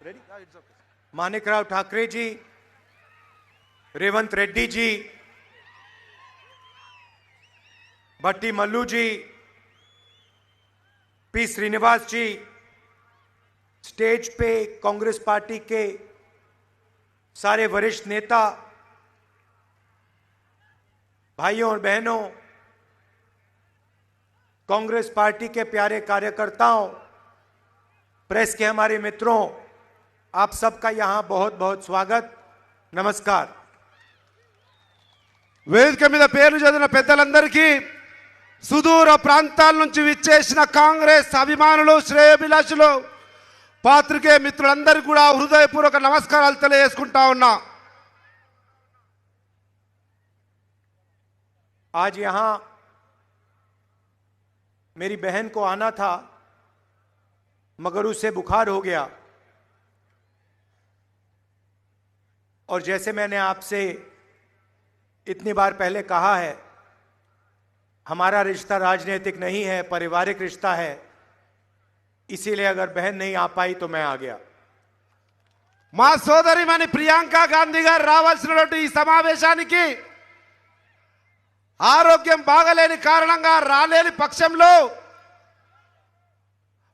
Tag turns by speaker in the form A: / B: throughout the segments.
A: Ready? Manikrao Thackeray ji, Revanth Reddy ji, भट्टी मल्लू जी, P Srinivas जी, stage पे Congress party के सारे वरिष्ठ नेता, भाइयों और बहनों, कांग्रेस पार्टी के प्यारे कार्यकर्ताओं, प्रेस के हमारे मित्रों, आप सबका यहां बहुत बहुत स्वागत, नमस्कार।
B: వేదిక మీద పేర్లు చదివిన పెద్దలందరికీ సుదూర ప్రాంతాల నుంచి విచ్చేసిన కాంగ్రెస్ అభిమానులు, శ్రేయోభిలాషులు, పాత్రికేయ మిత్రులందరికీ కూడా హృదయపూర్వక నమస్కారాలు తెలియజేసుకుంటా ఉన్నా।
A: आज यहां मेरी बहन को आना था मगर उसे बुखार हो गया और जैसे मैंने आपसे इतनी बार पहले कहा है, हमारा रिश्ता राजनीतिक नहीं है, पारिवारिक रिश्ता है। इसीलिए अगर बहन नहीं आ पाई तो मैं आ गया।
B: మా సోదరిమణి ప్రియాంక గాంధీ గారు రావాల్సినటువంటి ఈ సమావేశానికి ఆరోగ్యం బాగలేని కారణంగా రాలేని పక్షంలో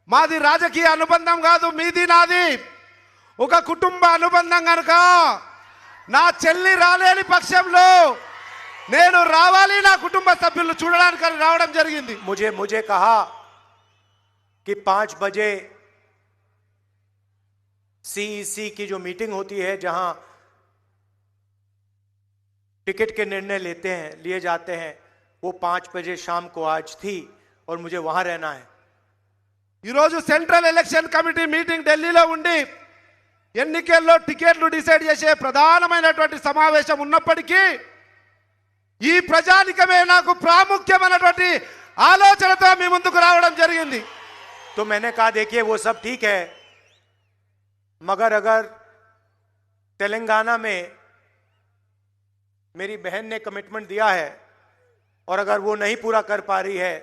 B: మాది రాజకీయ అనుబంధం కాదు, మీది నాది ఒక కుటుంబ అనుబంధం కనుక నా చెల్లి రాలేని పక్షంలో నేను రావాలి, నా కుటుంబ సభ్యులను చూడడానికి రావడం జరిగింది।
A: मुझे कहा कि 5 बजे सीईसी की जो मीटिंग होती है जहां टिकट के निर्णय लिए जाते हैं, वो 5 बजे शाम को आज थी और मुझे वहां रहना है।
B: ఈ రోజు సెంట్రల్ ఎలక్షన్ కమిటీ మీటింగ్ ఢిల్లీలో ఉండి ఎన్నికల్లో టికెట్లు డిసైడ్ చేసే ప్రధానమైనటువంటి సమావేశం ఉన్నప్పటికీ ఈ ప్రజానికమే నాకు ప్రాముఖ్యమైనటువంటి ఆలోచనతో మీ ముందుకు రావడం జరిగింది।
A: तो मैंने कहा देखिए वो सब ठीक है, मगर अगर तेलंगाना में मेरी बहन ने कमिटमेंट दिया है और अगर वो नहीं पूरा कर पा रही है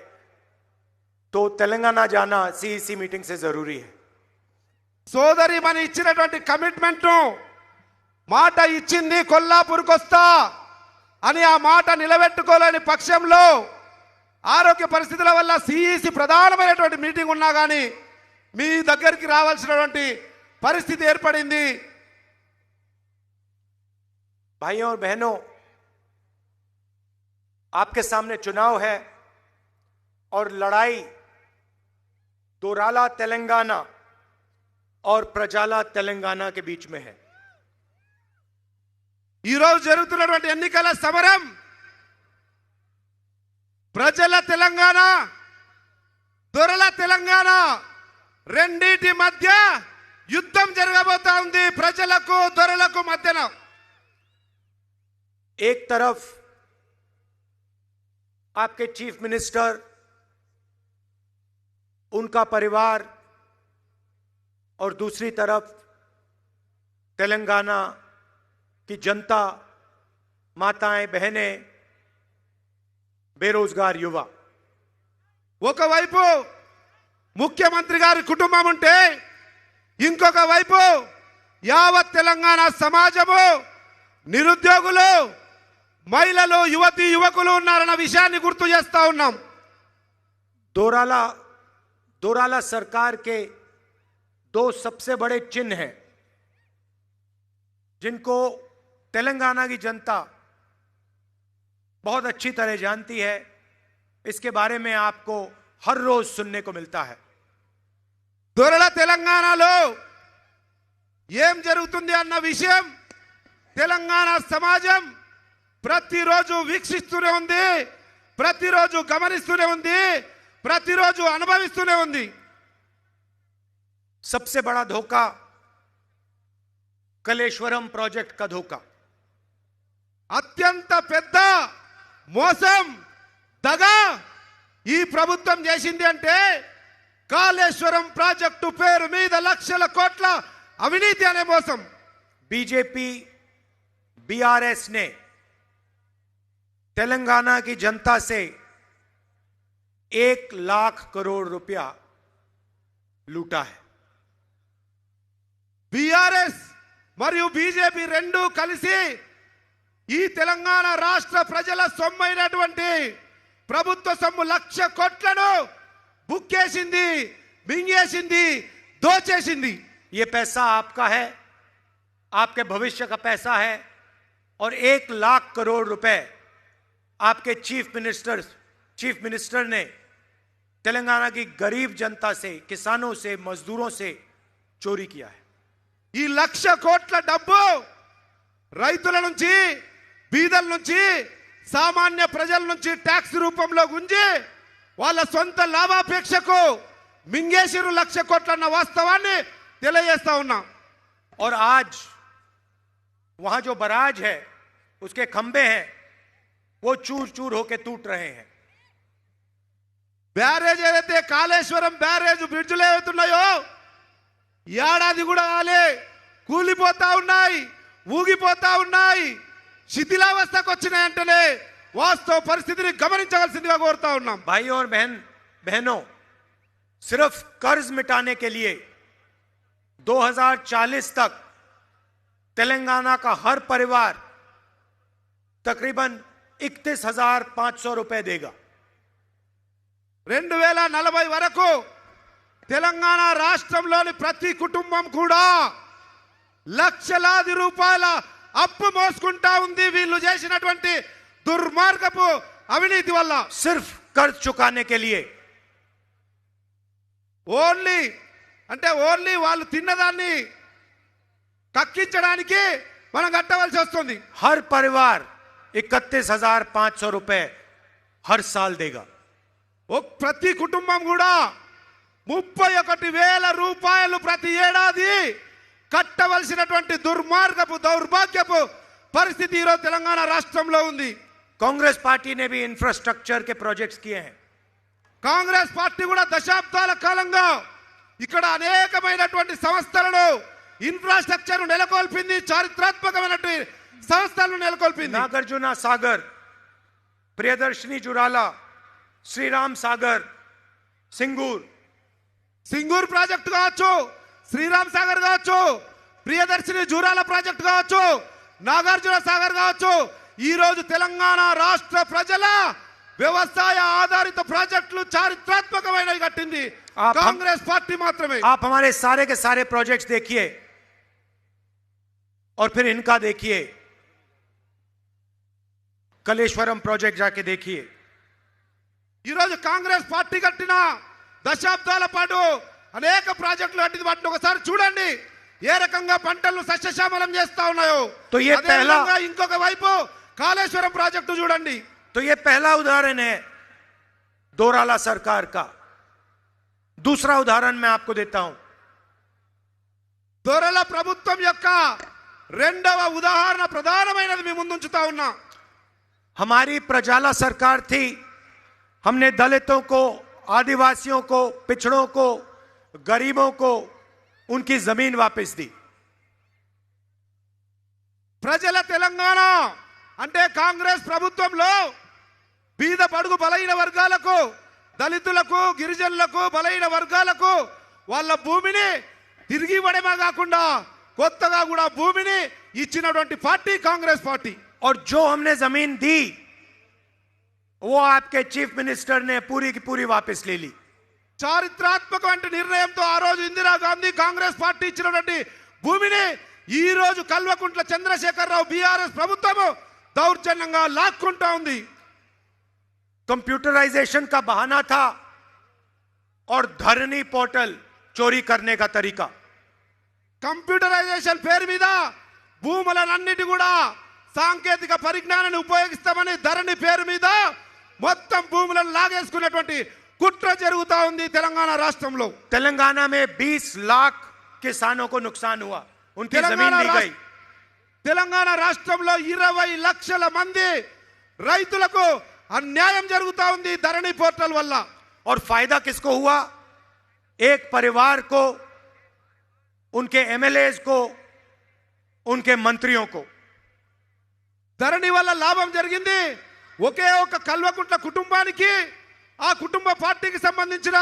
A: तो तेलंगाना जाना सीईसी मीटिंग से जरूरी है।
B: సోదరి మన ఇచ్చినటువంటి కమిట్మెంట్ మాట ఇచ్చింది, కొల్లాపూర్కి వస్తా అని ఆ మాట నిలబెట్టుకోలేని పక్షంలో ఆరోగ్య పరిస్థితుల వల్ల సిఈసి ప్రధానమైనటువంటి మీటింగ్ ఉన్నా కానీ మీ దగ్గరికి రావాల్సినటువంటి పరిస్థితి ఏర్పడింది।
A: भाइयों और बहनों, आपके सामने चुनाव है और लड़ाई दोराला तेलंगाना और प्रजाला तेलंगाना के बीच में है।
B: ఈ రోజు జరుగుతున్నటువంటి ఎన్నికల సమరం ప్రజల తెలంగాణ, దొరల తెలంగాణ రెండిటి మధ్య యుద్ధం జరగబోతా ఉంది, ప్రజలకు దొరలకు మధ్యన।
A: एक तरफ आपके चीफ मिनिस्टर, उनका परिवार और दूसरी तरफ तेलंगाना की जनता, माताएं, बहनें, बेरोजगार युवा।
B: ఒకవైపు ముఖ్యమంత్రి గారి కుటుంబం ఉంటే ఇంకొక వైపు యావత్ తెలంగాణ సమాజము, నిరుద్యోగులు, మహిళలు, యువతి యువకులు ఉన్నారన్న విషయాన్ని గుర్తు చేస్తా ఉన్నాం।
A: दोराला सरकार के 2 सबसे बड़े चिन्ह हैं जिनको तेलंगाना की जनता बहुत अच्छी तरह जानती है। इसके बारे में आपको हर रोज सुनने को मिलता है।
B: దొరల తెలంగాణలో ఏం జరుగుతుంది అన్న విషయం తెలంగాణ సమాజం ప్రతిరోజు వీక్షిస్తూనే ఉంది, ప్రతిరోజు గమనిస్తూనే ఉంది, ప్రతిరోజు అనుభవిస్తూనే ఉంది।
A: सबसे बड़ा धोखा कलेश्वरम प्रोजेक्ट का धोखा,
B: అత్యంత పెద్ద మోసం, దగా ఈ ప్రభుత్వం చేసింది అంటే కాళేశ్వరం ప్రాజెక్టు పేరు మీద లక్షల కోట్ల అవినీతి అనే మోసం।
A: बीजेपी बीआरएस ने तेलंगाना की जनता से 1 लाख करोड़ रुपया लूटा है।
B: బీఆర్ఎస్ మరియు బీజేపీ రెండు కలిసి ఈ తెలంగాణ రాష్ట్ర ప్రజల సొమ్మైనటువంటి ప్రభుత్వ సొమ్ము 1,00,000 కోట్లను బుక్కేసింది, మింగేసింది, దోచేసింది।
A: ये पैसा आपका है, आपके भविष्य का पैसा है और 1,00,000 करोड़ रुपए आपके चीफ मिनिस्टर ने तेलंगाना की गरीब जनता से, किसानों से, मजदूरों से चोरी किया है।
B: ఈ 1,00,000 కోట్ల డబ్బు రైతుల నుంచి, బీదల నుంచి, సామాన్య ప్రజల నుంచి ట్యాక్స్ రూపంలో గుంజి వాళ్ళ సొంత లాభాపేక్షకు మింగేసిరు 1,00,000 కోట్లన్న వాస్తవాన్ని తెలియజేస్తా ఉన్నాం।
A: और आज वहां जो बराज है, उसके खंबे हैं, वो चूर चूर होके टूट रहे हैं।
B: బ్యారేజ్ ఏదైతే కాళేశ్వరం బ్యారేజ్ బ్రిడ్జ్లు ఏవైతున్నాయో ఏడాది కూడా కాలే, కూలిపోతా ఉన్నాయి, ఊగిపోతా ఉన్నాయి, శిథిలావస్థకు వచ్చినాయంటేనే వాస్తవ పరిస్థితిని గమనించవలసిందిగా కోరుతా ఉన్నాం।
A: भाई और बहनों, सिर्फ कर्ज मिटाने के लिए 2040 तक तेलंगाना का हर परिवार तकरीबन 31,500 रुपए देगा।
B: 2040 వరకు తెలంగాణ రాష్ట్రంలోని ప్రతి కుటుంబం కూడా లక్షలాది రూపాయల అప్పు మోసుకుంటా ఉంది వీళ్ళు చేసినటువంటి దుర్మార్గపు అవినీతి వల్ల।
A: सिर्फ कर्ज चुकाने के लिए
B: ఓన్లీ వాళ్ళు తిన్నదాన్ని కక్కించడానికి మనం కట్టవలసి వస్తుంది।
A: हर परिवार 31,500 रुपए हर साल देगा।
B: ప్రతి కుటుంబం కూడా 31,000 రూపాయలు ప్రతి ఏడాది కట్టవలసినటువంటి దుర్మార్గపు, దౌర్భాగ్యపు పరిస్థితి ఈరోజు తెలంగాణ రాష్ట్రంలో ఉంది।
A: कांग्रेस पार्टी ने भी इंफ्रास्ट्रक्चर के प्रोजेक्ट्स किए हैं।
B: కాంగ్రెస్ పార్టీ కూడా దశాబ్దాల కాలంగా ఇక్కడ అనేకమైనటువంటి సంస్థలను, ఇన్ఫ్రాస్ట్రక్చర్ నెలకొల్పింది, చారిత్రాత్మకమైనటువంటి సంస్థలను నెలకొల్పింది।
A: नागार्जुन सागर, प्रियदर्शनी जुराला, श्रीराम सागर,
B: సింగూర్ ప్రాజెక్టు కావచ్చు, శ్రీరామ్ సాగర్ కావచ్చు, ప్రియదర్శిని జూరాల ప్రాజెక్టు కావచ్చు, నాగార్జున సాగర్ కావచ్చు, ఈ రోజు తెలంగాణ రాష్ట్ర ప్రజల వ్యవసాయ ఆధారిత ప్రాజెక్టులు చారిత్రాత్మకమైనవి కట్టింది కాంగ్రెస్ పార్టీ మాత్రమే।
A: आप हमारे सारे के सारे प्रोजेक्ट्स देखिए और फिर इनका देखिए। कलेश्वरम प्रोजेक्ट जाके देखिए।
B: ఈ రోజు కాంగ్రెస్ పార్టీ కట్టిన దశాబ్దాల పాటు అనేక ప్రాజెక్టులు కట్టింది, వాటిని ఒకసారి చూడండి ఏ రకంగా పంటలను సస్యశ్యామలం చేస్తా ఉన్నాయో।
A: तो ये पहला
B: ఇంకొక వైపు కాళేశ్వరం ప్రాజెక్టు చూడండి।
A: तो ये पहला उदाहरण है दोराला सरकार का। दूसरा उदाहरण मैं आपको देता हूं।
B: దొరల ప్రభుత్వం యొక్క రెండవ ఉదాహరణ ప్రధానమైనది మీ ముందుంచుతా ఉన్నా।
A: हमारी प्रजाला सरकार थी। हमने दलितों को, आदिवासियों को, पिछड़ों को, गरीबों को उनकी जमीन वापस दी।
B: ప్రజల తెలంగాణ అంటే కాంగ్రెస్ ప్రభుత్వంలో బీద బడుగు బలైన వర్గాలకు, దళితులకు, గిరిజనులకు, బలైన వర్గాలకు వాళ్ళ భూమిని తిరిగి ఇవ్వడమే కాకుండా కొత్తగా కూడా భూమిని ఇచ్చినటువంటి పార్టీ కాంగ్రెస్ పార్టీ।
A: और जो हमने जमीन दी वो आपके चीफ मिनिस्टर ने पूरी की पूरी वापस ले ली।
B: చారిత్రాత్మకమైన నిర్ణయంతో ఆ రోజు ఇందిరాగాంధీ కాంగ్రెస్ పార్టీ ఇచ్చినటువంటి భూమిని ఈ రోజు కల్వకుంట్ల చంద్రశేఖరరావు బీఆర్ఎస్ ప్రభుత్వం దౌర్జన్యంగా లాక్కుంటా ఉంది।
A: कंप्यूटराइजेशन का बहाना था और धरनी पोर्टल चोरी करने का तरीका।
B: కంప్యూటరైజేషన్ పేరు మీద భూములన్నిటి కూడా సాంకేతిక పరిజ్ఞానాన్ని ఉపయోగిస్తామని ధరణి పేరు మీద మొత్తం భూములను లాగేసుకున్నటువంటి కుట్ర జరుగుతా ఉంది తెలంగాణ రాష్ట్రంలో।
A: तेलंगाना में 20 लाख किसानों को नुकसान हुआ, उनकी जमीन ली गई।
B: తెలంగాణ రాష్ట్రంలో 20 లక్షల మంది రైతులకు అన్యాయం జరుగుతా ఉంది ధరణి పోర్టల్ వల్ల।
A: और फायदा किसको हुआ? एक परिवार को, उनके एमएलएज को, उनके मंत्रियों को।
B: ధరణి వల్ల లాభం జరిగింది ఒకే ఒక కల్వకుంట్ల కుటుంబానికి, ఆ కుటుంబ పార్టీకి సంబంధించిన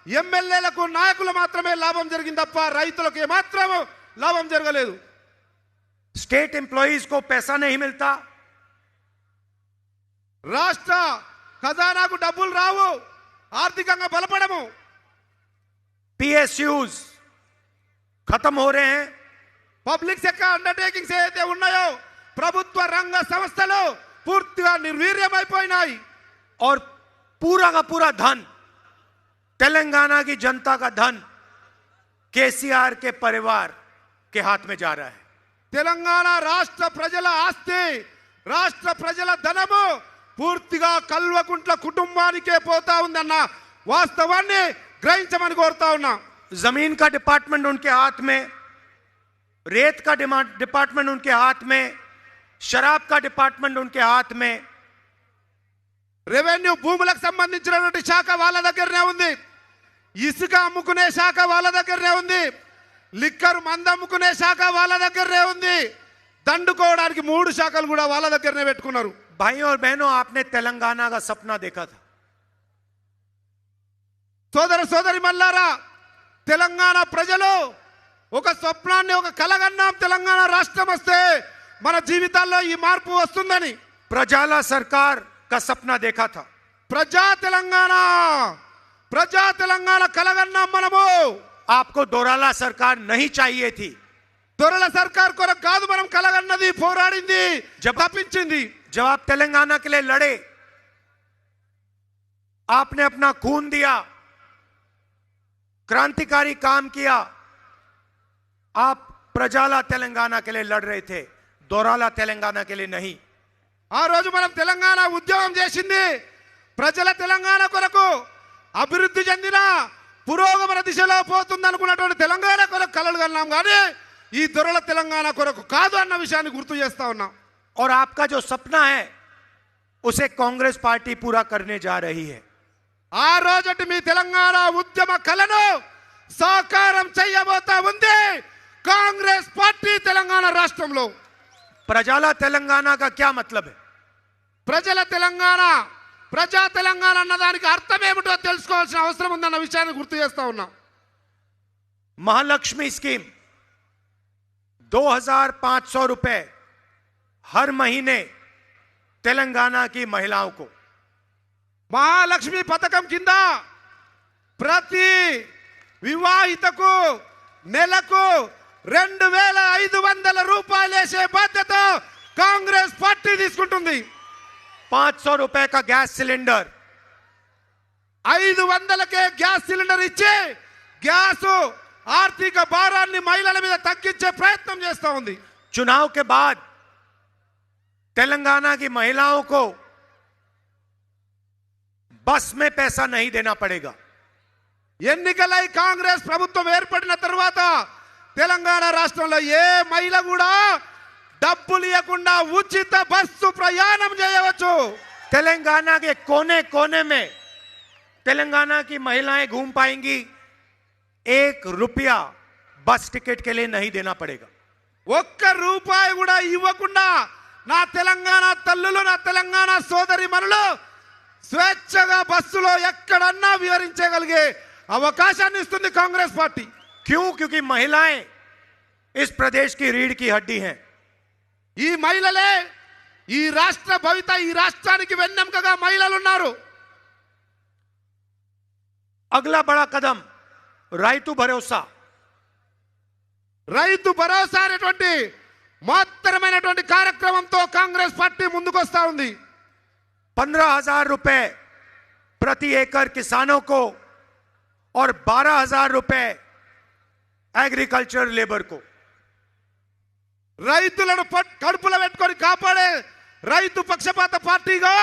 B: ఎమ్మెల్యేలకు, నాయకులు మాత్రమే లాభం జరిగింది తప్ప రైతులకు ఏమాత్రం లాభం జరగలేదు.
A: स्टेट एम्प्लॉइज को पैसा नहीं मिलता,
B: రాష్ట్ర ఖజానాకు డబ్బులు రావు, ఆర్థికంగా బలపడము.
A: पीएसयूज खत्म हो रहे हैं,
B: పబ్లిక్ సెక్టర్ అండర్టేకింగ్స్ ఏదైతే ఉన్నాయో ప్రభుత్వ రంగ సంస్థలు పూర్తిగా నిర్వీర్యమైపోయినాయి.
A: और पूरा का पूरा धन, तेलंगाना की जनता का धन केसीआर के परिवार के हाथ में जा रहा है.
B: తెలంగాణ రాష్ట్ర ప్రజల ఆస్తి, రాష్ట్ర ప్రజల ధనము పూర్తిగా కల్వకుంట్ల కుటుంబానికే పోతా ఉందన్న వాస్తవాన్ని గ్రహించమని కోరుతా ఉన్నా.
A: जमीन का डिपार्टमेंट उनके हाथ में, रेत का डिपार्टमेंट उनके हाथ में, शराब का डिपार्टमेंट उनके हाथ में.
B: రెవెన్యూ భూములకు సంబంధించినటువంటి శాఖ వాళ్ళ దగ్గరనే ఉంది, ఇసుక అమ్ముకునే శాఖ వాళ్ళ దగ్గరనే ఉంది, లిక్కర్ మందు అమ్ముకునే శాఖ వాళ్ళ దగ్గరనే ఉంది, దండుకోవడానికి 3 శాఖలు కూడా వాళ్ళ దగ్గరనే పెట్టుకున్నారు.
A: भाइयों और बहनों, आपने तेलंगाना का सपना देखा था.
B: సోదర సోదరి మల్లారా, తెలంగాణ ప్రజలు ఒక స్వప్నాన్ని, ఒక కలగన్నాం, తెలంగాణ రాష్ట్రం వస్తే మన జీవితాల్లో ఈ మార్పు వస్తుందని.
A: प्रजाला सरकार का सपना देखा था.
B: ప్రజా తెలంగాణ కలగన్నాం మనము.
A: आपको दोराला सरकार नहीं चाहिए थी.
B: దొరల సర్కార్ కొరకు కాదు మనం కలగన్నది, పోరాడింది, తప్పించింది.
A: जब आप तेलंगाना के लिए लड़े, आपने अपना खून दिया, क्रांतिकारी काम किया. आप प्रजाला तेलंगाना के लिए लड़ रहे थे, दोराला तेलंगाना के लिए नहीं.
B: ఆ రోజు మనం తెలంగాణ ఉద్యమం చేసింది ప్రజల తెలంగాణ కొరకు, అభివృద్ధి చెందిన పురోగమన దిశలో పోతుంది అనుకున్నటువంటి తెలంగాణ కొరకు కలలు కన్నాం, కానీ ఈ దొరల తెలంగాణ కొరకు కాదు అన్న విషయాన్ని గుర్తు చేస్తా ఉన్నాం.
A: और आपका जो सपना है उसे कांग्रेस पार्टी पूरा करने जा रही है.
B: ఆ రోజటి మీ తెలంగాణ ఉద్యమ కలను సాకారం చేయబోతా ఉంది కాంగ్రెస్ పార్టీ తెలంగాణ రాష్ట్రంలో.
A: प्रजाला तेलंगाना का क्या मतलब है?
B: ప్రజల తెలంగాణ, ప్రజా తెలంగాణ అన్నదానికి అర్థం ఏమిటో తెలుసుకోవాల్సిన అవసరం ఉందన్న విషయాన్ని గుర్తు చేస్తా ఉన్నాం.
A: महालक्ष्मी स्कीम 2500 रुपए हर महीने तेलंगाना की महिलाओं को.
B: మహాలక్ష్మి పథకం కింద ప్రతి వివాహితకు నెలకు 2500 రూపాయలు వేసే బాధ్యత కాంగ్రెస్ పార్టీ తీసుకుంటుంది.
A: 500 रुपए का गैस सिलेंडर,
B: 500కే గ్యాస్ సిలిండర్ ఇచ్చి గ్యాస్ ఆర్థిక భారాన్ని మహిళల మీద తగ్గించే ప్రయత్నం చేస్తా ఉంది.
A: चुनाव के बाद तेलंगाना की महिलाओं को बस में पैसा नहीं देना पड़ेगा.
B: ఎన్నికలై కాంగ్రెస్ ప్రభుత్వం ఏర్పడిన తర్వాత తెలంగాణ రాష్ట్రంలో ఏ మహిళ కూడా డబ్బులు ఇవ్వకుండా ఉచిత బస్సు ప్రయాణం చేయవచ్చు.
A: तेलंगाना के कोने कोने में तेलंगाना की महिलाएं घूम पाएंगी. 1 रुपया बस टिकट के लिए नहीं देना पड़ेगा.
B: 1 రూపాయి కూడా ఇవ్వకుండా నా తెలంగాణ తల్లులు, నా తెలంగాణ సోదరి మనులు స్వేచ్ఛగా బస్సులో ఎక్కడన్నా విహరించగలిగే అవకాశాన్ని ఇస్తుంది కాంగ్రెస్ పార్టీ.
A: क्यों? क्योंकि महिलाएं इस प्रदेश की रीढ़ की हड्डी हैं.
B: ఈ మహిళలే ఈ రాష్ట్ర భవిత, ఈ రాష్ట్రానికి వెన్నెముకగా మహిళలు ఉన్నారు.
A: अगला बड़ा कदम రైతు భరోసా.
B: రైతు భరోసా అనేటువంటి మహత్తరమైనటువంటి కార్యక్రమంతో కాంగ్రెస్ పార్టీ ముందుకొస్తా ఉంది.
A: 15,000 रुपए प्रति एकड़ किसानों को और 12,000 रुपए एग्रीकल्चर लेबर को.
B: రైతులను కడుపులో పెట్టుకొని కాపాడే రైతు పక్షపాత పార్టీగా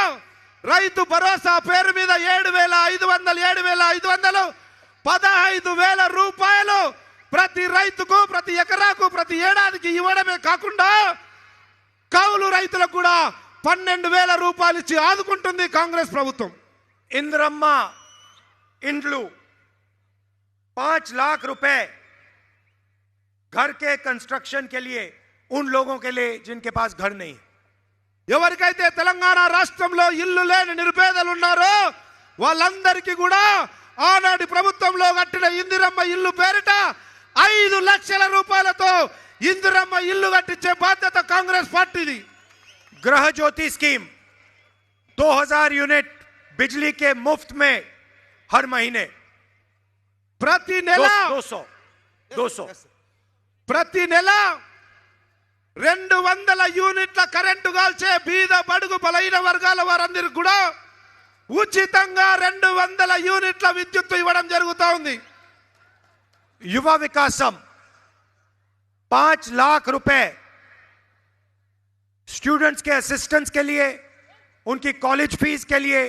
B: రైతు భరోసా పేరు మీద 7,500 15,000 రూపాయలు ప్రతి రైతుకు, ప్రతి ఎకరాకు, ప్రతి ఏడాదికి ఇవ్వడమే కాకుండా కౌలు రైతులకు కూడా 12,000 రూపాయలు ఇచ్చి ఆదుకుంటుంది కాంగ్రెస్ ప్రభుత్వం.
A: इंद्रम्मा इंड्लू 5 लाख रुपए घर के कंस्ट्रक्शन के लिए उन लोगों के लिए जिनके पास घर नहीं है.
B: ఎవరికైతే తెలంగాణ రాష్ట్రంలో ఇల్లు లేని నిరుపేదలు ఉన్నారో వాళ్ళందరికీ కూడా ఆనాటి ప్రభుత్వంలో కట్టిన ఇందిరమ్మ ఇల్లు పేరిట 5 లక్షల రూపాయలతో ఇందిరమ్మ ఇల్లు కట్టించే బాధ్యత కాంగ్రెస్ పార్టీది.
A: गृह ज्योति स्कीम 2000 यूनिट बिजली के मुफ्त में हर महीने
B: ప్రతి నెల
A: 200
B: ప్రతి నెల 200 యూనిట్ల కరెంటు కాల్చే బీద బడుగు బలైన వర్గాల వారందరికీ కూడా ఉచితంగా 200 యూనిట్ల విద్యుత్ ఇవ్వడం జరుగుతా ఉంది.
A: युवा विकासम 5 लाख रुपए स्टूडेंट्स के असिस्टेंट्स के लिए, उनकी कॉलेज फीस के लिए,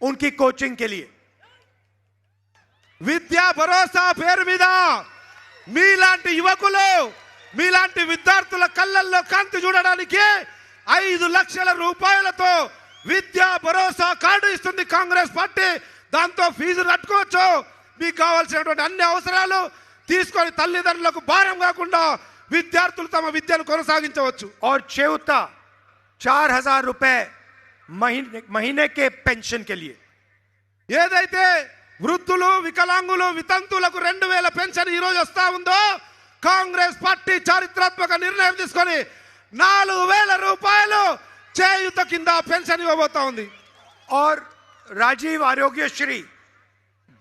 A: उनकी कोचिंग के लिए.
B: విద్యా భరోసా పేరు మీద మీలాంటి యువకులు, మీలాంటి విద్యార్థుల కళ్ళల్లో కాంతి చూడడానికి 5 లక్షల రూపాయలతో విద్యా భరోసా కార్డు ఇస్తుంది కాంగ్రెస్ పార్టీ. దాంతో ఫీజు కట్టుకోవచ్చు. మీకు కావాల్సినటువంటి అన్ని అవసరాలు తీసుకొని తల్లిదండ్రులకు భారం కాకుండా విద్యార్థులు తమ విద్యను కొనసాగించవచ్చు.
A: और चेउता 4000 रुपए महीने के पेंशन के लिए.
B: ఏదైతే వృద్ధులు, వికలాంగులు, వితంతులకు 2000 పెన్షన్ ఈ రోజు వస్తా ఉందో, కాంగ్రెస్ పార్టీ చారిత్రాత్మక నిర్ణయం తీసుకొని 4000 రూపాయలు చేయుత కింద పెన్షన్ ఇవ్వబోతా ఉంది.
A: और राजीव आरोग्यश्री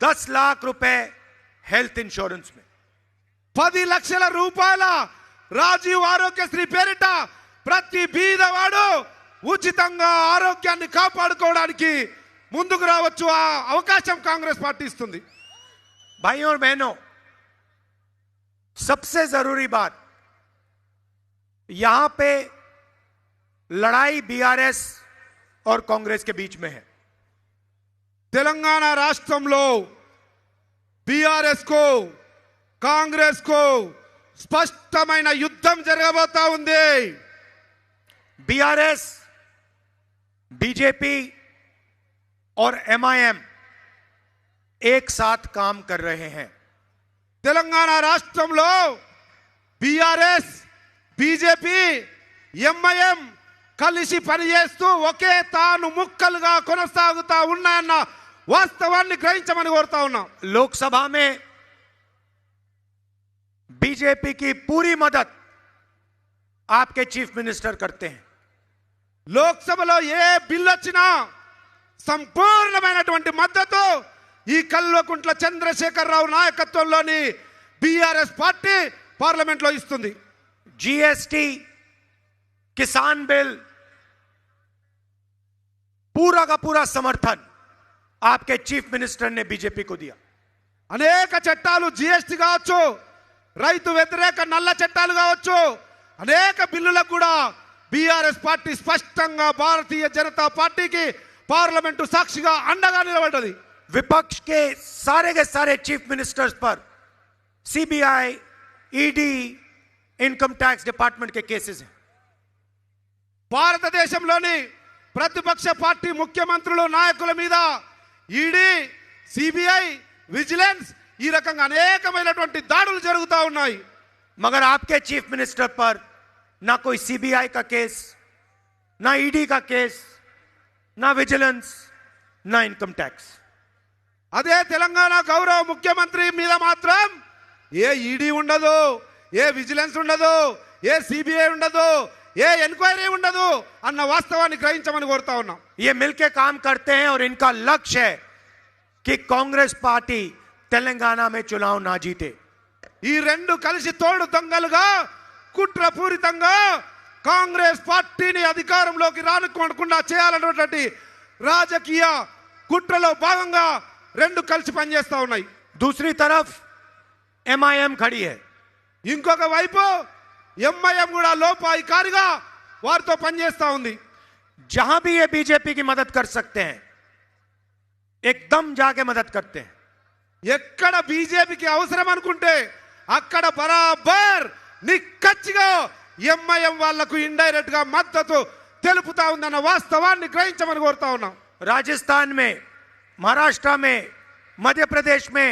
A: 10 लाख रुपए हेल्थ इंश्योरेंस में.
B: 10 లక్షల రూపాయల రాజీవ్ ఆరోగ్యశ్రీ పేరిట ప్రతి బీదవాడు ఉచితంగా ఆరోగ్యాన్ని కాపాడుకోవడానికి ముందుకు రావచ్చు. ఆ అవకాశం కాంగ్రెస్ పార్టీ ఇస్తుంది.
A: भाइयों और बहनों, सबसे जरूरी बात, यहां पे लड़ाई बीआरएस और कांग्रेस के बीच में है.
B: తెలంగాణ రాష్ట్రంలో బీఆర్ఎస్ కు కాంగ్రెస్ కు స్పష్టమైన యుద్ధం జరగబోతా ఉంది.
A: बीआरएस, बीजेपी और एमआईएम एक साथ काम कर रहे हैं.
B: తెలంగాణ రాష్ట్రంలో బీఆర్ఎస్, బీజేపీ, ఎంఐఎం కలిసి పనిచేస్తూ ఒకే తాను ముక్కలుగా కొనసాగుతా ఉన్నాయన్న వాస్తవాన్ని గ్రహించమని కోరుతా ఉన్నాం.
A: लोकसभा में बीजेपी की पूरी मदद आपके चीफ मिनिस्टर करते हैं.
B: లోక్సభలో ఏ బిల్లు వచ్చినా సంపూర్ణమైనటువంటి మద్దతు ఈ కల్వకుంట్ల చంద్రశేఖరరావు నాయకత్వంలోని బీఆర్ఎస్ పార్టీ పార్లమెంట్ లో ఇస్తుంది.
A: जीएसटी, किसान बिल, पूरा का पूरा समर्थन आपके चीफ मिनिस्टर ने बीजेपी को दिया.
B: అనేక చట్టాలు, జిఎస్టీ కావచ్చు, రైతు వ్యతిరేక నల్ల చట్టాలు కావచ్చు, అనేక బిల్లులకు కూడా బీఆర్ఎస్ పార్టీ స్పష్టంగా భారతీయ జనతా పార్టీకి పార్లమెంటు సాక్షిగా అండగా నిలబడ్డది.
A: विपक्ष के सारे चीफ मिनिस्टर्स पर CBI, ED, income tax department के केसेस हैं.
B: భారతదేశంలోని ప్రతిపక్ష పార్టీ ముఖ్యమంత్రులు, నాయకుల మీద ఈడీ, సిబిఐ, విజిలెన్స్ ఈ రకంగా అనేకమైనటువంటి దాడులు జరుగుతూ ఉన్నాయి.
A: मगर आपके चीफ मिनिस्टर पर ना कोई सीबीआई का केस, ना ईडी का केस, ना विजिलेंस, ना इनकम टैक्स.
B: అదే తెలంగాణ గౌరవ ముఖ్యమంత్రి మీద మాత్రం ఏ ఈడీ ఉండదు, ఏ విజిలెన్స్ ఉండదు, ఏ సిబిఐ ఉండదు, ఏ ఎంక్వైరీ ఉండదు అన్న వాస్తవాన్ని గ్రహించమని కోరుతా ఉన్నాం.
A: ये मिलके काम करते हैं और इनका लक्ष्य है कि कांग्रेस पार्टी तेलंगाना में चुनाव ना जीते.
B: ఈ రెండు కలిసి తోడు దొంగలుగా కుట్రపూరితంగా కాంగ్రెస్ పార్టీని అధికారంలోకి రానుకోకుండా చేయాలన్నటువంటి రాజకీయ కుట్రలో భాగంగా రెండు కలిసి పనిచేస్తా ఉన్నాయి.
A: दूसरी तरफ एमआईएम खड़ी है.
B: ఇంకొక వైపు ఎంఐఎం కూడా లోపాయికారిగా వారితో పనిచేస్తా ఉంది.
A: जहां भी ये बीजेपी की मदद कर सकते हैं, एकदम जाके मदद करते हैं.
B: ఎక్కడ బీజేపీకి అవసరం అనుకుంటే అక్కడ బరాబర్ నిక్కచ్చిగా ఎంఐఎం వాళ్లకు ఇండైరెక్ట్ గా మద్దతు తెలుపుతా ఉందన్న వాస్తవాన్ని గ్రహించమని కోరుతా ఉన్నాం.
A: राजस्थान में, महाराष्ट्र में, मध्य प्रदेश में,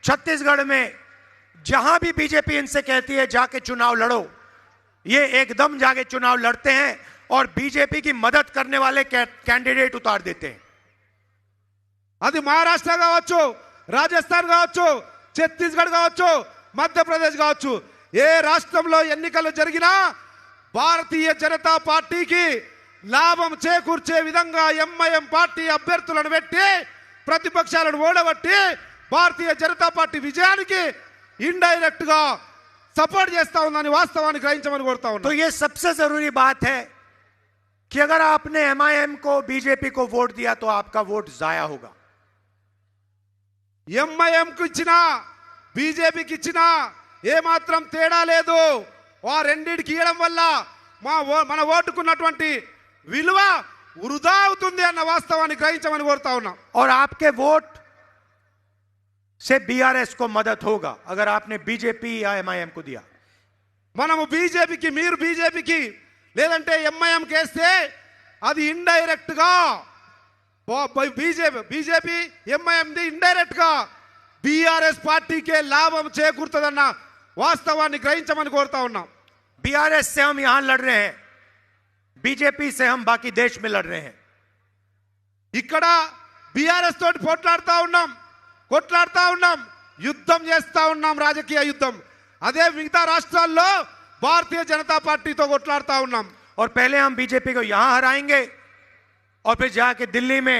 A: छत्तीसगढ़ में जहां भी बीजेपी इनसे कहती है जाके चुनाव लड़ो, ये एकदम जाके चुनाव लड़ते हैं और बीजेपी की मदद करने वाले कैंडिडेट उतार देते हैं.
B: అది మహారాష్ట్ర కావచ్చు, రాజస్థాన్ కావచ్చు, ఛత్తీస్గఢ్ కావచ్చు, మధ్యప్రదేశ్ కావచ్చు, ఏ రాష్ట్రంలో ఎన్నికలు జరిగినా భారతీయ జనతా పార్టీకి లాభం చేకూర్చే విధంగా ఎంఐఎం పార్టీ అభ్యర్థులను పెట్టి ప్రతిపక్షాలను ఓడగొట్టి భారతీయ జనతా పార్టీ విజయానికి ఇండైరెక్ట్ గా सपोर्ट చేస్తా ఉందని వాస్తవాన్ని గ్రహించమని కోరుతా ఉన్నా।
A: तो ये सबसे जरूरी बात है कि अगर आपने एमआईएम को बीजेपी को वोट दिया तो आपका वोट जाया होगा।
B: ఎంఐఎం కు ఇచ్చినా బీజేపీకి ఇచ్చినా ఏ మాత్రం తేడా లేదు। ఆ రెండిటికి ఇవ్వడం వల్ల మన ఓటుకున్నటువంటి విలువ వృధా అవుతుంది అన్న వాస్తవాన్ని గ్రహించమని కోరుతా ఉన్నా।
A: और आपके वोट से बीआरएस को मदद होगा अगर आपने बीजेपी या एमआईएम को दिया।
B: మనము బీజేపీకి మీరు బీజేపీకి లేదంటే ఎంఐఎం కేస్తే అది ఇండైరెక్ట్ గా బీజేపీ ఎంఐఎం ది ఇండైరెక్ట్ గా బీఆర్ఎస్ పార్టీకే లాభం చేకూరుతుందన్న వాస్తవాన్ని గ్రహించమని కోరుతా ఉన్నాం।
A: बीआरएस से हम यहां लड़ रहे हैं, बीजेपी से हम बाकी देश में लड़ रहे हैं।
B: ఇక్కడ బీఆర్ఎస్ తోటి కొట్లాడుతా ఉన్నాం, యుద్ధం చేస్తా ఉన్నాం, రాజకీయ యుద్ధం। అదే మిగతా రాష్ట్రాల్లో భారతీయ జనతా పార్టీతో కొట్లాడుతా ఉన్నాం।
A: और पहले हम बीजेपी को यहां हराएंगे और फिर जाके दिल्ली में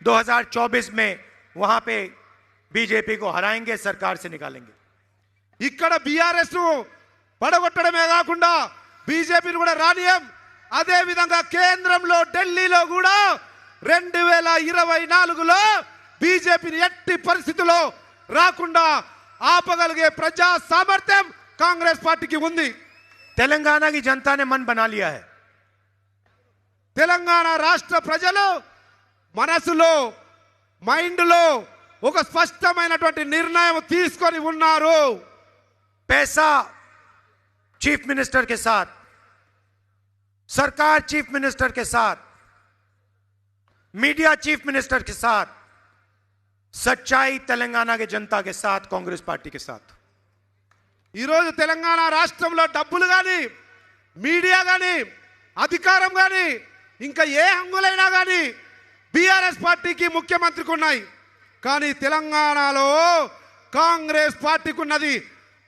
A: 2024 में वहां पे बीजेपी को हराएंगे, सरकार से निकालेंगे।
B: ఇక్కడ బీఆర్ఎస్ ను పడగొట్టడమే కాకుండా బీజేపీని కూడా రానియం। అదే విధంగా కేంద్రంలో ఢిల్లీలో కూడా 2024లో బీజేపీని ఎట్టి పరిస్థితుల్లో రాకుండా ఆపగలిగే ప్రజా సామర్థ్యం కాంగ్రెస్ పార్టీకి ఉంది।
A: तेलंगाना की जनता ने मन बना लिया है।
B: తెలంగాణ రాష్ట్ర ప్రజలు మనసులో మైండ్లో ఒక స్పష్టమైనటువంటి నిర్ణయం తీసుకొని ఉన్నారు।
A: पैसा चीफ मिनिस्टर के साथ, सरकार चीफ मिनिस्टर के साथ, मीडिया चीफ मिनिस्टर के साथ, सच्चाई तेलंगाना के जनता के साथ, कांग्रेस पार्टी के साथ।
B: ఈ రోజు తెలంగాణ రాష్ట్రంలో డబ్బులు గాని మీడియా గాని అధికారం గాని ఇంకా ఏ హంగులైనా గాని బీఆర్ఎస్ పార్టీకి ముఖ్యమంత్రికి ఉన్నాయి। కానీ తెలంగాణలో కాంగ్రెస్ పార్టీకి ఉన్నది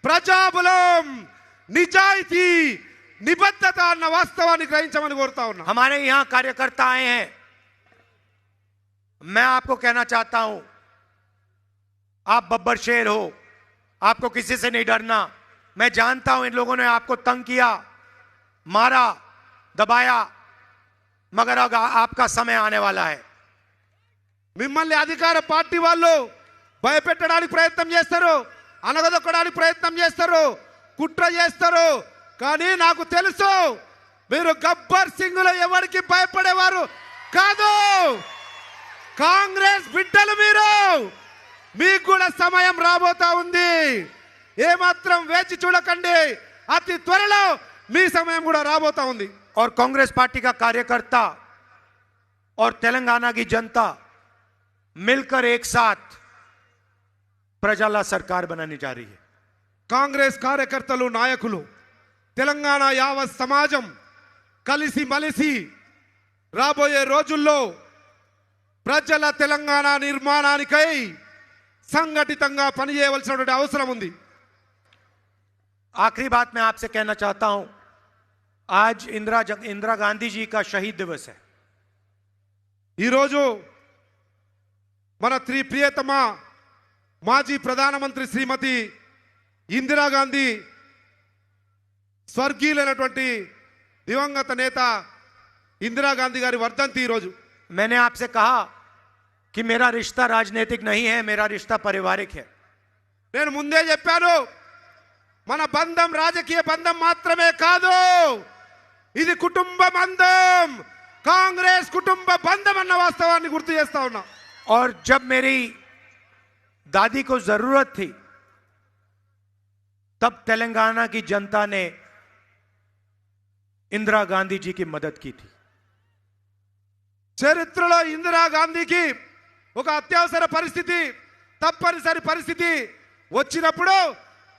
B: ప్రజాబలం, నిజాయితీ, నిబద్ధత అన్న వాస్తవాన్ని గ్రహించమని కోరుతా ఉన్నా।
A: हमारे यहां कार्यकर्ता आए हैं, मैं आपको कहना चाहता हूं, आप बब्बर शेर हो, आपको किसी से नहीं डरना। मैं जानता हूं इन लोगों ने आपको तंग किया, मारा, दबाया, मगर अब आपका समय आने वाला है।
B: మిమ్మల్ని అధికార పార్టీ వాళ్ళు భయపెట్టడానికి ప్రయత్నం చేస్తారు, అనగదొక్కడానికి ప్రయత్నం చేస్తారు, కుట్ర చేస్తారు। కానీ నాకు తెలుసు మీరు గబ్బర్ సింగ్లో ఎవరికి భయపడేవారు కాదు। కాంగ్రెస్ బిడ్డలు మీరు, మీకు కూడా సమయం రాబోతా ఉంది। ఏమాత్రం వేచి చూడకండి, అతి త్వరలో మీ సమయం కూడా రాబోతా ఉంది।
A: और कांग्रेस पार्टी का कार्यकर्ता और तेलंगाना की जनता मिलकर एक साथ प्रजाला सरकार बनाने जा रही है।
B: కాంగ్రెస్ కార్యకర్తలు, నాయకులు, తెలంగాణ యావత్ సమాజం కలిసి మలిసి రాబోయే రోజుల్లో ప్రజల తెలంగాణ నిర్మాణానికై సంఘటితంగా పనిచేయవలసినటువంటి అవసరం ఉంది।
A: आखिरी बात मैं आपसे कहना चाहता हूं, आज इंदिरा गांधी जी का शहीद दिवस है।
B: ఈ రోజు మన ప్రియతమ మాజీ ప్రధానమంత్రి శ్రీమతి ఇందిరాగాంధీ స్వర్గీయులైనటువంటి దివంగత నేత ఇందిరాగాంధీ గారి వర్ధంతి ఈ రోజు।
A: मैंने आपसे कहा कि मेरा रिश्ता राजनीतिक नहीं है, मेरा रिश्ता पारिवारिक है।
B: నేను ముందే చెప్పాను, మన బంధం రాజకీయ బంధం మాత్రమే కాదు, ఇది కుటుంబ బంధం, కాంగ్రెస్ కుటుంబ బంధం అన్న వాస్తవాన్ని గుర్తు చేస్తా ఉన్నా।
A: और जब मेरी दादी को जरूरत थी तब तेलंगाना की जनता ने इंदिरा गांधी जी की मदद की थी।
B: చరిత్రలో ఇందిరాగాంధీకి ఒక అత్యవసర పరిస్థితి, తప్పనిసరి పరిస్థితి వచ్చినప్పుడు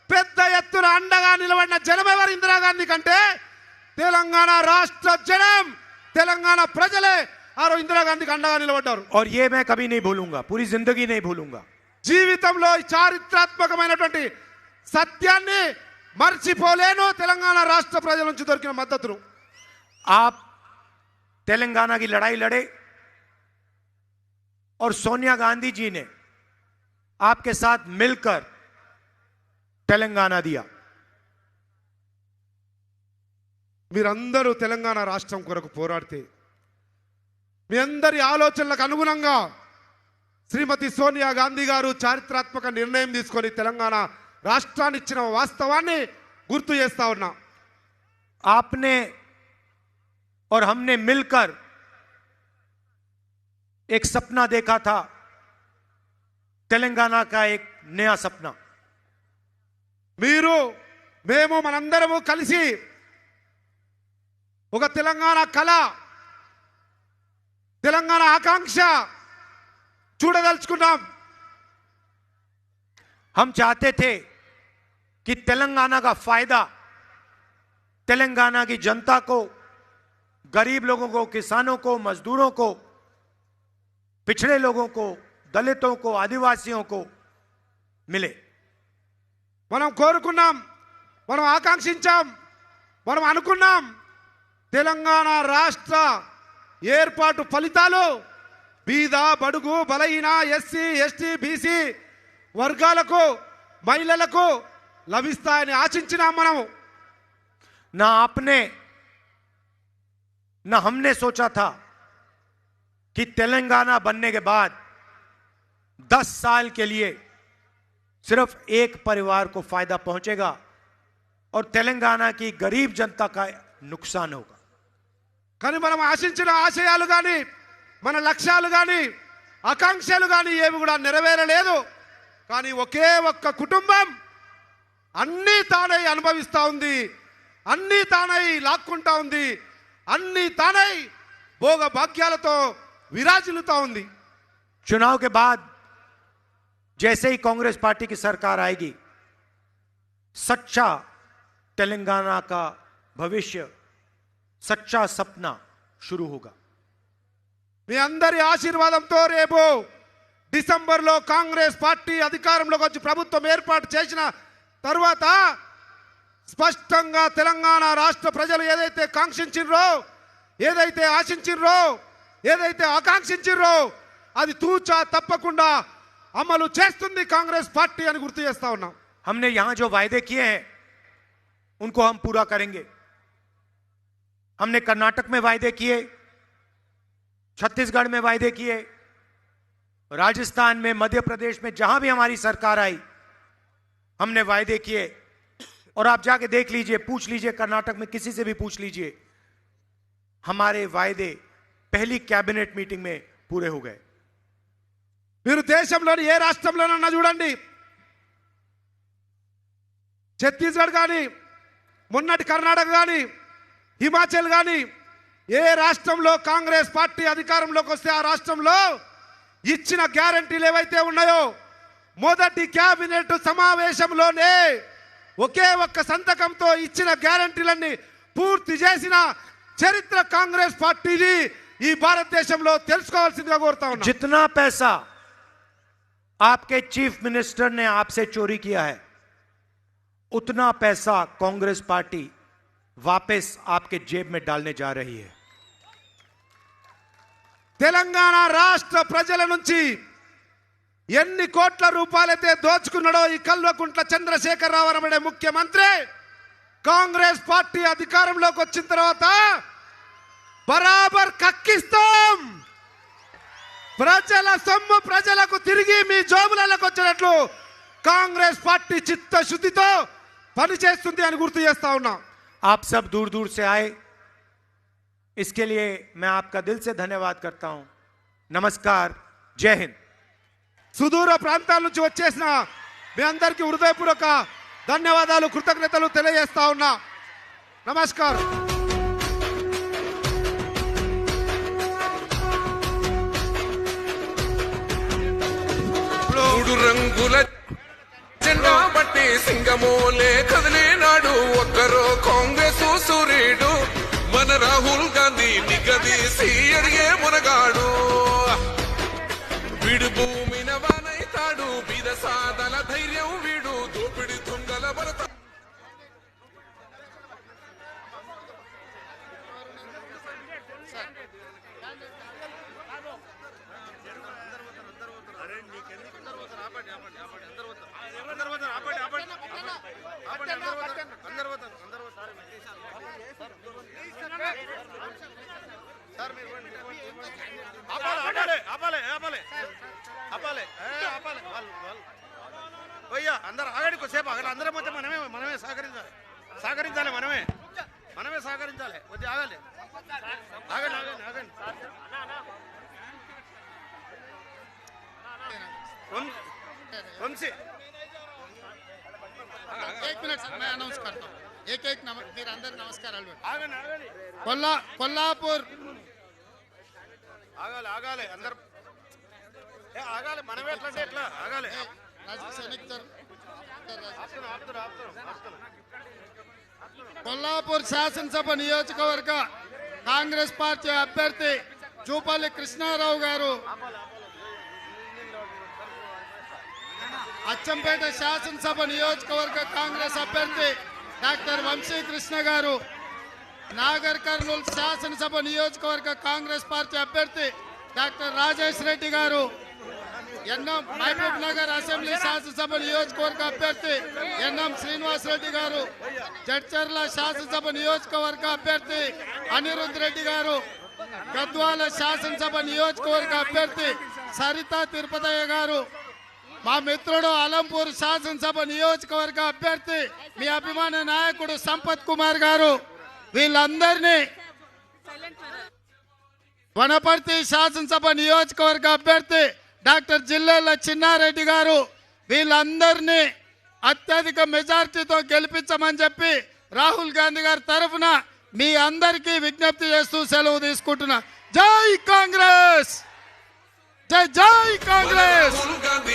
B: పెద్ద ఎత్తున అండగా నిలబడిన జనం ఎవరు ఇందిరాగాంధీ కంటే తెలంగాణ రాష్ట్ర జనం, తెలంగాణ ప్రజలే ఆ రోజు ఇందిరాగాంధీకి అండగా నిలబడ్డారు।
A: और ये मैं कभी नहीं भूलूंगा, पूरी जिंदगी नहीं भूलूंगा।
B: జీవితంలో చారిత్రాత్మకమైనటువంటి సత్యాన్ని మర్చిపోలేను తెలంగాణ రాష్ట్ర ప్రజల నుంచి దొరికిన మద్దతును.
A: आप तेलंगाना की लड़ाई लड़े और सोनिया गांधी जी ने आपके साथ मिलकर तेलंगाना दिया.
B: మీరందరూ తెలంగాణ రాష్ట్రం కొరకు పోరాడితే మీ అందరి ఆలోచనలకు అనుగుణంగా శ్రీమతి సోనియా గాంధీ గారు చారిత్రాత్మక నిర్ణయం తీసుకొని తెలంగాణ రాష్ట్రాన్ని ఇచ్చిన వాస్తవాన్ని గుర్తు చేస్తా ఉన్నా.
A: आपने और हमने मिलकर एक सपना देखा था, तेलंगाना का एक नया सपना.
B: మీరు మేము మనందరము కలిసి ఒక తెలంగాణ కళ, తెలంగాణ ఆకాంక్ష చూడదలుచుకున్నాం.
A: हम चाहते थे कि तेलंगाना का फायदा तेलंगाना की जनता को, गरीब लोगों को, किसानों को, मजदूरों को, पिछड़े लोगों को, दलितों को, आदिवासियों को मिले.
B: మనం కోరుకున్నాం, మనం ఆకాంక్షించాం, మనం అనుకున్నాం తెలంగాణ రాష్ట్ర ఏర్పాటు ఫలితాలు బీద, బడుగు, బలహీన, ఎస్సీ, ఎస్టీ, బీసీ వర్గాలకు, మహిళలకు లభిస్తాయని ఆశించినాం. మనము
A: ना आपने ना हमने सोचा था कि तेलंगाना बनने के बाद 10 साल के लिए सिर्फ एक परिवार को फायदा पहुंचेगा और तेलंगाना की गरीब जनता का नुकसान होगा.
B: కానీ మనం ఆశించిన ఆశయాలు కానీ, మన లక్ష్యాలు కానీ, ఆకాంక్షలు కానీ ఏవి కూడా నెరవేరలేదు. కానీ ఒకే ఒక్క కుటుంబం అన్నీ తానై అనుభవిస్తూ ఉంది, అన్నీ తానై లాక్కుంటా ఉంది, అన్నీ తానై భోగ భాగ్యాలతో విరాజిల్లుతా ఉంది.
A: चुनाव के बाद जैसे ही कांग्रेस पार्टी की सरकार आएगी, सच्चा तेलंगाना का भविष्य, सच्चा सपना शुरू होगा.
B: మీ అందరి ఆశీర్వాదంతో రేపు డిసెంబర్లో కాంగ్రెస్ పార్టీ అధికారంలోకి వచ్చి ప్రభుత్వం ఏర్పాటు చేసిన తర్వాత స్పష్టంగా తెలంగాణ రాష్ట్ర ప్రజలు ఏదైతే కాంక్షించిర్రో, ఏదైతే ఆశించిర్రో, ఏదైతే ఆకాంక్షించిర్రో అది తూచా తప్పకుండా అమలు చేస్తుంది కాంగ్రెస్ పార్టీ అని గుర్తు చేస్తా ఉన్నాం.
A: हमने यहां जो वायदे किए हैं उनको हम पूरा करेंगे. हमने कर्नाटक में वायदे किए, छत्तीसगढ़ में वायदे किए, राजस्थान में, मध्य प्रदेश में, जहां भी हमारी सरकार आई हमने वायदे किए. और आप जाके देख लीजिए, पूछ लीजिए, कर्नाटक में किसी से भी पूछ लीजिए, हमारे वायदे पहली कैबिनेट मीटिंग में पूरे हो गए.
B: మీరు దేశంలోని ఏ రాష్ట్రంలోనన్నా చూడండి, ఛత్తీస్గఢ్ కానీ, మొన్నటి కర్ణాటక కానీ, హిమాచల్ కానీ, ఏ రాష్ట్రంలో కాంగ్రెస్ పార్టీ అధికారంలోకి వస్తే ఆ రాష్ట్రంలో ఇచ్చిన గ్యారంటీలు ఏవైతే ఉన్నాయో మొదటి కేబినెట్ సమావేశంలోనే ఒకే ఒక్క సంతకంతో ఇచ్చిన గ్యారంటీలన్నీ పూర్తి చేసిన చరిత్ర కాంగ్రెస్ పార్టీది ఈ భారతదేశంలో తెలుసుకోవాల్సిందిగా కోరుతా ఉన్నా.
A: जितना पैसा आपके चीफ मिनिस्टर ने आपसे चोरी किया है, उतना पैसा कांग्रेस पार्टी वापस आपके जेब में डालने जा रही है.
B: తెలంగాణ రాష్ట్ర ప్రజల నుంచి ఎన్ని కోట్ల రూపాయలైతే దోచుకున్నాడో ఈ కల్వకుంట్ల చంద్రశేఖరరావు అనబడే ముఖ్యమంత్రి, కాంగ్రెస్ పార్టీ అధికారంలోకి వచ్చిన తర్వాత బరాబర్ కక్కిస్తాం. ప్రజల సొమ్ము ప్రజలకు తిరిగి మీ జోబులకు వచ్చినట్లు కాంగ్రెస్ పార్టీ చిత్తశుద్ధితో పనిచేస్తుంది అని గుర్తు చేస్తా ఉన్నా.
A: आप सब दूर दूर से आए, इसके लिए मैं आपका दिल से धन्यवाद करता हूं. नमस्कार, जय हिंद.
B: సుదూర ప్రాంతాల నుంచి వచ్చేసిన మీ అందరికీ హృదయపూర్వక ధన్యవాదాలు, కృతజ్ఞతలు తెలియజేస్తా ఉన్నా. నమస్కారం.
C: మూడు రంగుల జెండా బట్టి సింగమోలే కదిలినాడు ఒక్కరో కాంగ్రెస్ సూర్యుడు, మన రాహుల్ గాంధీ నిగదీసి అడిగే మునగాడు. వీడు భూమిన వానైతాడు, బీద సాదల ధైర్యం వీడు, దోపిడి దొంగల
B: భయ్యా అందరు ఆగండి కొద్దిసేపు ఆగండి. అందరం మధ్య మనమే సహకరించాలి మనమే సహకరించాలి. కొద్దిగా ఆగండి. వంశీ
D: एक मिनट सर मैं अनाउंस करता हूँ एक मेरे अंदर नमस्कार
B: ఆగండి
D: कोल्हापुर
B: ఆగాలి అందరు ఆగాలి. మనమే ఎట్లా ఆగాలి.
D: राजकीय सैनिक दल
B: ఆపుతారు.
D: कोल्हापुर శాసనసభ నియోజకవర్గ కాంగ్రెస్ పార్టీ అభ్యర్థి జూపల్లి కృష్ణారావు గారు, అచ్చంపేట శాసనసభ నియోజకవర్గ కాంగ్రెస్ అభ్యర్థి డాక్టర్ వంశీ కృష్ణ గారు, నాగర్ కర్నూలు శాసనసభ నియోజకవర్గ కాంగ్రెస్ పార్టీ అభ్యర్థి డాక్టర్ రాజేష్ రెడ్డి గారు, ఎన్ఎం మహబూబ్ నగర్ అసెంబ్లీ శాసనసభ నియోజకవర్గ అభ్యర్థి ఎన్ఎం శ్రీనివాస్ రెడ్డి గారు, జడ్చర్ల శాసనసభ నియోజకవర్గ అభ్యర్థి అనిరుద్ రెడ్డి గారు, గద్వాల శాసనసభ నియోజకవర్గ అభ్యర్థి సరితా తిరుపతయ్య గారు, మా మిత్రుడు అలంపూర్ శాసనసభ నియోజకవర్గ అభ్యర్థి మీ అభిమాన నాయకుడు సంపత్ కుమార్ గారు, వీళ్ళందరినీ వనపర్తి శాసనసభ నియోజకవర్గ అభ్యర్థి డాక్టర్ జిల్లెల చిన్నారెడ్డి గారు, వీళ్ళందరినీ అత్యధిక మెజార్టీతో గెలిపించమని చెప్పి రాహుల్ గాంధీ గారి తరఫున మీ అందరికీ విజ్ఞప్తి చేస్తూ సెలవు తీసుకుంటున్నా. జై కాంగ్రెస్, జై జై కాంగ్రెస్.
C: రాహుల్ గాంధీ